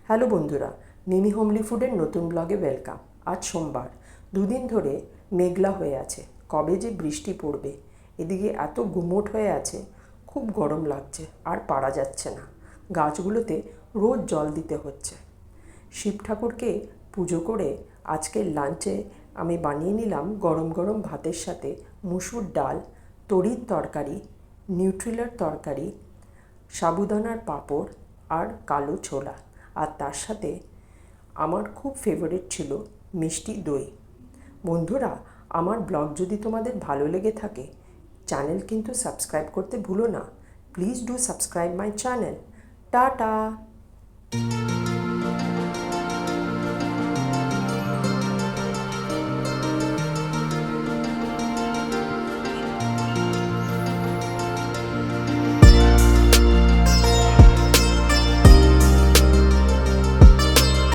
Hello বন্ধুরা, মিমি homely ফুডের নতুন ব্লগে ওয়েলকাম। আজ সোমবার, দুদিন ধরে মেঘলা হয়ে আছে। কবে যে বৃষ্টি পড়বে। এদিকে এত গুমোট হয়ে আছে, খুব গরম লাগছে, আর পারা যাচ্ছে না। গাছগুলোতে রোজ জল দিতে হচ্ছে। শিব ঠাকুরকে পুজো করে আজকের লাঞ্চে আমি বানিয়ে নিলাম গরম গরম ভাতের সাথে মুসুর ডাল, তরির তরকারি, নিউট্রিলার তরকারি, সাবুদানার পাঁপড় আর কালো ছোলা। আর তার সাথে আমার খুব ফেভারিট ছিল মিষ্টি দই। বন্ধুরা, আমার ব্লগ যদি তোমাদের ভালো লেগে থাকে, চ্যানেল কিন্তু সাবস্ক্রাইব করতে ভুলো না। Please do subscribe my channel. Tata.